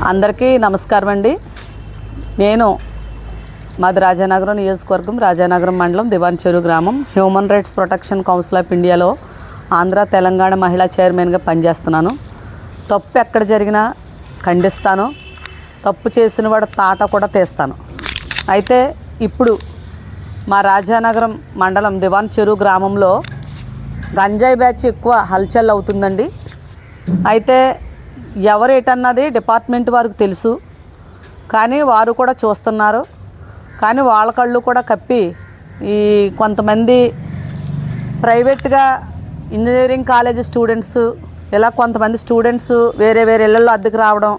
అందరికీ నమస్కారం అండి. నేను మాది రాజానగరం నియోజకవర్గం, రాజానగరం మండలం, దివాన్ చెరువు గ్రామం. Human rights protection council of ఇండియాలో ఆంధ్ర తెలంగాణ మహిళా చైర్మన్గా పనిచేస్తున్నాను. తప్పు ఎక్కడ జరిగినా ఖండిస్తాను, తప్పు చేసిన వాడు తాట కూడా తీస్తాను. అయితే ఇప్పుడు మా రాజానగరం మండలం దివాన్ చెరువు గ్రామంలో గంజాయి బ్యాచ్ ఎక్కువ హల్చల్ అవుతుందండి. అయితే ఎవరు ఏటన్నది డిపార్ట్మెంట్ వారికి తెలుసు, కానీ వారు కూడా చూస్తున్నారు. కానీ వాళ్ళ కళ్ళు కూడా కప్పి ఈ కొంతమంది ప్రైవేట్గా ఇంజనీరింగ్ కాలేజీ స్టూడెంట్స్, ఇలా కొంతమంది స్టూడెంట్స్ వేరే వేరే ఇళ్లలో అద్దెకు రావడం,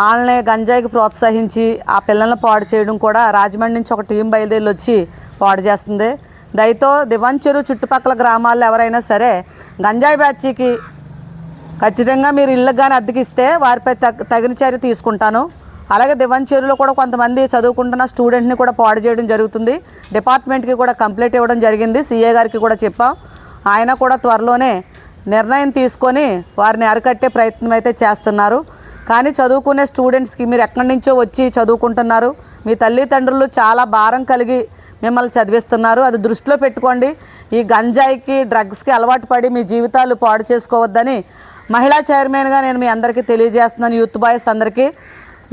వాళ్ళని గంజాయికి ప్రోత్సహించి ఆ పిల్లల్ని పాడు చేయడం కూడా రాజమండ్రి నుంచి ఒక టీం బయలుదేరి వచ్చి పాడు చేస్తుంది. దయతో దివాన్ చెరువు చుట్టుపక్కల గ్రామాల్లో ఎవరైనా సరే గంజాయి బ్యాచ్కి ఖచ్చితంగా మీరు ఇళ్ళకి కానీ అద్దెకిస్తే వారిపై తగిన చర్య తీసుకుంటాను. అలాగే దివాన్ చెరువులో కూడా కొంతమంది చదువుకుంటున్న స్టూడెంట్ని కూడా పాడు చేయడం జరుగుతుంది. డిపార్ట్మెంట్కి కూడా కంప్లైంట్ ఇవ్వడం జరిగింది, సీఏ గారికి కూడా చెప్పాం. ఆయన కూడా త్వరలోనే నిర్ణయం తీసుకొని వారిని అరికట్టే ప్రయత్నం అయితే చేస్తున్నారు. కానీ చదువుకునే స్టూడెంట్స్కి మీరు ఎక్కడి నుంచో వచ్చి చదువుకుంటున్నారు, మీ తల్లిదండ్రులు చాలా భారం కలిగి మిమ్మల్ని చదివిస్తున్నారు, అది దృష్టిలో పెట్టుకోండి. ఈ గంజాయికి డ్రగ్స్కి అలవాటు పడి మీ జీవితాలు పాడు చేసుకోవద్దని మహిళా చైర్మన్గా నేను మీ అందరికీ తెలియజేస్తున్నాను. యూత్ బాయ్స్ అందరికీ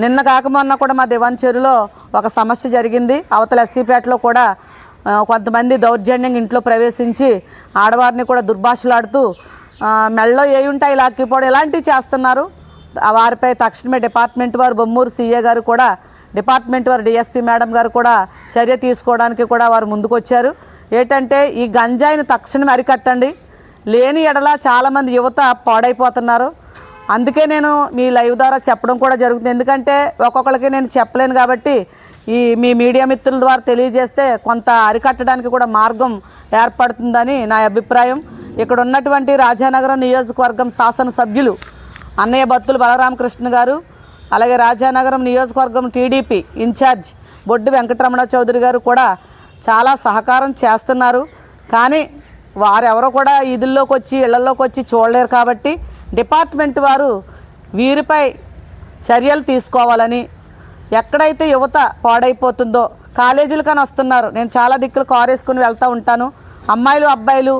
నిన్న కాక మొన్న కూడా మా దివాన్ చెరువులో ఒక సమస్య జరిగింది. అవతల ఎస్సీపేటలో కూడా కొంతమంది దౌర్జన్యంగా ఇంట్లో ప్రవేశించి ఆడవారిని కూడా దుర్భాషలాడుతూ మెళ్ళలో ఏ ఉంటాయి లాక్కిపోవడం ఇలాంటివి చేస్తున్నారు. వారిపై తక్షణమే డిపార్ట్మెంట్ వారు, బొమ్మూరు సీఏ గారు కూడా, డిపార్ట్మెంట్ వారు డిఎస్పీ మేడం గారు కూడా చర్య తీసుకోవడానికి కూడా వారు ముందుకొచ్చారు. ఏంటంటే ఈ గంజాయిని తక్షణమే అరికట్టండి, లేని ఎడల చాలామంది యువత పాడైపోతున్నారు. అందుకే నేను మీ లైవ్ ద్వారా చెప్పడం కూడా జరుగుతుంది. ఎందుకంటే ఒక్కొక్కరికి నేను చెప్పలేను కాబట్టి మీ మీడియా మిత్రుల ద్వారా తెలియజేస్తే కొంత అరికట్టడానికి కూడా మార్గం ఏర్పడుతుందని నా అభిప్రాయం. ఇక్కడ ఉన్నటువంటి రాజానగరం నియోజకవర్గం శాసనసభ్యులు అన్నయ్య బత్తుల బలరామకృష్ణ గారు, అలాగే రాజానగరం నియోజకవర్గం టీడీపీ ఇన్ఛార్జ్ బొడ్డు వెంకటరమణ చౌదరి గారు కూడా చాలా సహకారం చేస్తున్నారు. కానీ వారెవరో కూడా ఈదుల్లోకి వచ్చి ఇళ్లలోకి వచ్చి చూడలేరు కాబట్టి డిపార్ట్మెంట్ వారు వీరిపై చర్యలు తీసుకోవాలని, ఎక్కడైతే యువత పాడైపోతుందో కాలేజీలు కానీ వస్తున్నారు, నేను చాలా దిక్కులు కారు వేసుకుని వెళ్తూ ఉంటాను, అమ్మాయిలు అబ్బాయిలు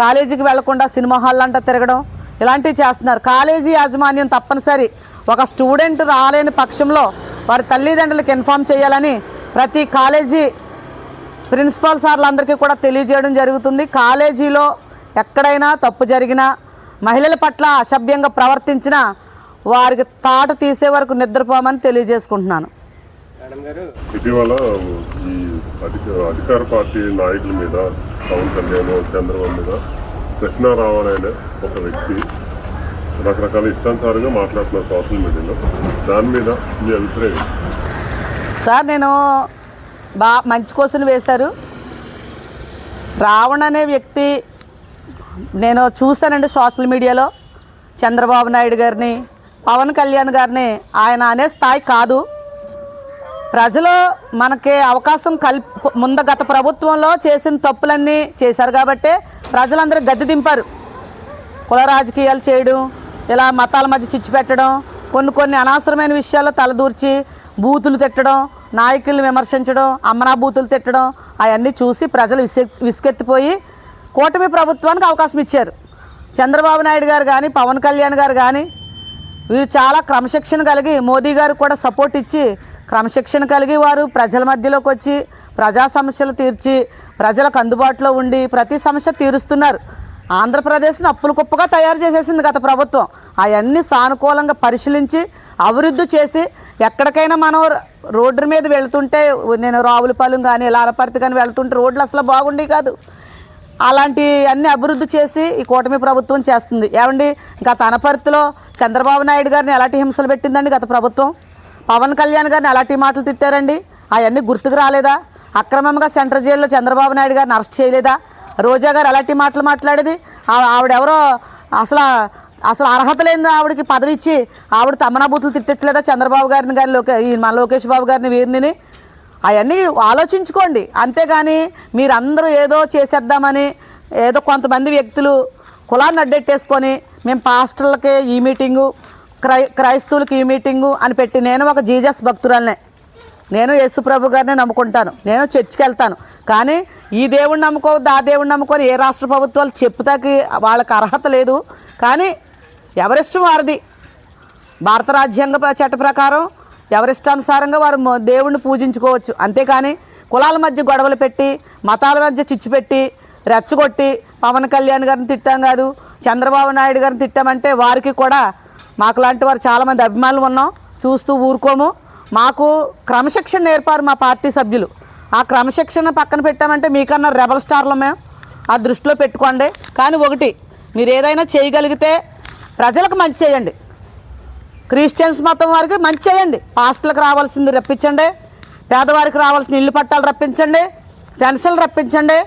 కాలేజీకి వెళ్లకుండా సినిమా హాల్ అంతా తిరగడం ఇలాంటివి చేస్తున్నారు. కాలేజీ యాజమాన్యం తప్పనిసరి ఒక స్టూడెంట్ రాలేని పక్షంలో వారి తల్లిదండ్రులకు ఇన్ఫామ్ చేయాలని ప్రతి కాలేజీ ప్రిన్సిపాల్ సార్లందరికీ కూడా తెలియజేయడం జరుగుతుంది. కాలేజీలో ఎక్కడైనా తప్పు జరిగినా, మహిళల పట్ల అసభ్యంగా ప్రవర్తించినా వారికి తాట తీసే వరకు నిద్రపోమని తెలియజేసుకుంటున్నాను. ఇటీవల ఈ అధికార పార్టీ నాయకుల మీద, పవన్ కళ్యాణ్, చంద్రబాబు మీద కృష్ణారావు అనే ఒక వ్యక్తి రకరకాల ఇష్టానుసారంగా మాట్లాడుతున్నారు సోషల్ మీడియాలో. దాని మీద మీ అభిప్రాయం? సార్, నేను మంచి క్వశ్చన్ వేశారు. రావణ్ అనే వ్యక్తి నేను చూశానండి సోషల్ మీడియాలో. చంద్రబాబు నాయుడు గారిని, పవన్ కళ్యాణ్ గారిని ఆయన అనే స్థాయి కాదు. ప్రజలు మనకి అవకాశం ముందు గత ప్రభుత్వంలో చేసిన తప్పులన్నీ చేశారు కాబట్టి ప్రజలందరూ గద్దె దింపారు. కుల రాజకీయాలు చేయడం, ఇలా మతాల మధ్య చిచ్చు పెట్టడం, కొన్ని అనవసరమైన విషయాల్లో తలదూర్చి బూతులు తిట్టడం, నాయకులను విమర్శించడం, అమ్మనా బూతులు తిట్టడం అవన్నీ చూసి ప్రజలు విసుకెత్తిపోయి కూటమి ప్రభుత్వానికి అవకాశం ఇచ్చారు. చంద్రబాబు నాయుడు గారు కానీ, పవన్ కళ్యాణ్ గారు కానీ వీరు చాలా క్రమశిక్షణ కలిగి, మోదీ గారు కూడా సపోర్ట్ ఇచ్చి క్రమశిక్షణ కలిగి వారు ప్రజల మధ్యలోకి వచ్చి ప్రజా సమస్యలు తీర్చి ప్రజలకు అందుబాటులో ఉండి ప్రతి సమస్య తీరుస్తున్నారు. ఆంధ్రప్రదేశ్ని అప్పుల కుప్పగా తయారు చేసేసింది గత ప్రభుత్వం. అవన్నీ సానుకూలంగా పరిశీలించి అభివృద్ధి చేసి, ఎక్కడికైనా మనం రోడ్డు మీద వెళ్తుంటే, నేను రావులపాలెం కానీ లారపర్తి కానీ వెళ్తుంటే రోడ్లు అసలు బాగుండేవి కాదు. అలాంటి అన్ని అభివృద్ధి చేసి ఈ కూటమి ప్రభుత్వం చేస్తుంది. ఏమండి, గత అనపర్తిలో చంద్రబాబు నాయుడు గారిని ఎలాంటి హింసలు పెట్టిందండి గత ప్రభుత్వం? పవన్ కళ్యాణ్ గారిని ఎలాంటి మాటలు తిట్టారండి? అవన్నీ గుర్తుకు రాలేదా? అక్రమంగా సెంట్రల్ జైల్లో చంద్రబాబు నాయుడు గారిని అరెస్ట్ చేయలేదా? రోజా గారు ఎలాంటి మాటలు మాట్లాడేది? ఆవిడెవరో అసలు అర్హత లేని ఆవిడకి పదవి ఇచ్చి ఆవిడ తమ్మనాబూతులు తిట్టించలేదా చంద్రబాబు గారిని కానీ, మన లోకేష్ బాబు గారిని, వీరిని? అవన్నీ ఆలోచించుకోండి. అంతేగాని మీరందరూ ఏదో చేసేద్దామని ఏదో కొంతమంది వ్యక్తులు కులాన్ని అడ్డెట్టేసుకొని మేము పాస్టర్లకే ఈ మీటింగు, క్రైస్తవులకి ఈ మీటింగు అని పెట్టి, నేను ఒక జీజస్ భక్తురాలనే, నేను యేసు ప్రభు గారిని నమ్ముకుంటాను, నేను చర్చికి వెళ్తాను. కానీ ఈ దేవుడిని నమ్ముకోవద్దు, ఆ దేవుడిని నమ్ముకొని ఏ రాష్ట్ర ప్రభుత్వాలు చెప్పుతాకి వాళ్ళకి అర్హత లేదు. కానీ ఎవరిష్టం వారిది. భారత రాజ్యాంగ చట్ట ప్రకారం ఎవరిష్టానుసారంగా వారు దేవుడిని పూజించుకోవచ్చు. అంతేకాని కులాల మధ్య గొడవలు పెట్టి, మతాల మధ్య చిచ్చు పెట్టి, రెచ్చగొట్టి పవన్ కళ్యాణ్ గారిని తిట్టాం కాదు, చంద్రబాబు నాయుడు గారిని తిట్టామంటే వారికి కూడా మాకు లాంటి వారు చాలామంది అభిమానులు ఉన్నాం, చూస్తూ ఊరుకోము. మాకు క్రమశిక్షణ నేర్పారు మా పార్టీ సభ్యులు. ఆ క్రమశిక్షణ పక్కన పెట్టామంటే మీకన్నా రెబల్ స్టార్లు మేము, ఆ దృష్టిలో పెట్టుకోండి. కానీ ఒకటి, మీరు ఏదైనా చేయగలిగితే ప్రజలకు మంచి చేయండి. క్రిస్టియన్స్ మతం వారికి మంచి చేయండి. పాస్టర్లకు రావాల్సింది రప్పించండి, పేదవారికి రావాల్సిన ఇల్లు పట్టాలు రప్పించండి, పెన్షన్లు రప్పించండి.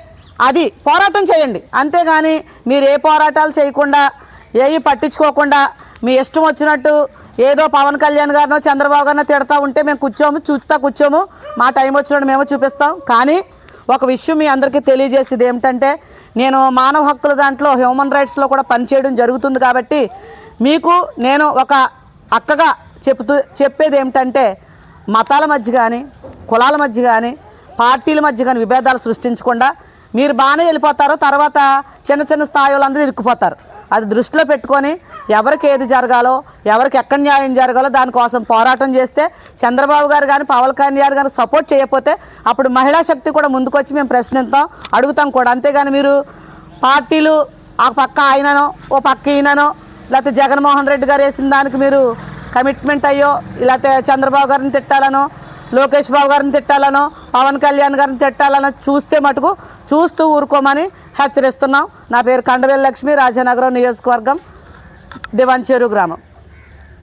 అది పోరాటం చేయండి. అంతేగాని మీరు ఏ పోరాటాలు చేయకుండా, ఏవి పట్టించుకోకుండా మీ ఇష్టం వచ్చినట్టు ఏదో పవన్ కళ్యాణ్ గారినో చంద్రబాబు గారినో తిడతా ఉంటే మేము కూర్చోము. మా టైం వచ్చినట్టు మేము చూపిస్తాం. కానీ ఒక విషయం మీ అందరికీ తెలియజేసేది ఏమిటంటే, నేను మానవ హక్కుల దాంట్లో హ్యూమన్ రైట్స్లో కూడా పనిచేయడం జరుగుతుంది. కాబట్టి మీకు నేను ఒక అక్కగా చెప్పేది ఏమిటంటే, మతాల మధ్య కానీ, కులాల మధ్య కానీ, పార్టీల మధ్య కానీ విభేదాలు సృష్టించకుండా మీరు బాగానే వెళ్ళిపోతారు. తర్వాత చిన్న చిన్న స్థాయిలో అందరూ ఇరుక్కుపోతారు. అది దృష్టిలో పెట్టుకొని ఎవరికి ఏది జరగాలో, ఎవరికి ఎక్కడ న్యాయం జరగాలో దానికోసం పోరాటం చేస్తే, చంద్రబాబు గారు కానీ పవన్ కళ్యాణ్ గారు సపోర్ట్ చేయకపోతే అప్పుడు మహిళా శక్తి కూడా ముందుకొచ్చి మేము ప్రశ్నిస్తాం, అడుగుతాం కూడా. అంతేగాని మీరు పార్టీలు ఆ పక్క ఆయననో ఓ పక్క ఈయననో, లేకపోతే జగన్మోహన్ రెడ్డి గారు వేసిన దానికి మీరు కమిట్మెంట్ అయ్యో, లేకపోతే చంద్రబాబు గారిని తిట్టాలనో, లోకేష్ బాబు గారిని తిట్టాలనో, పవన్ కళ్యాణ్ గారిని తిట్టాలనో చూస్తే మటుకు చూస్తూ ఊరుకోమని హెచ్చరిస్తున్నాం. నా పేరు కండవేల్ లక్ష్మి, రాజానగరం నియోజకవర్గం, దివాంచెరు గ్రామం.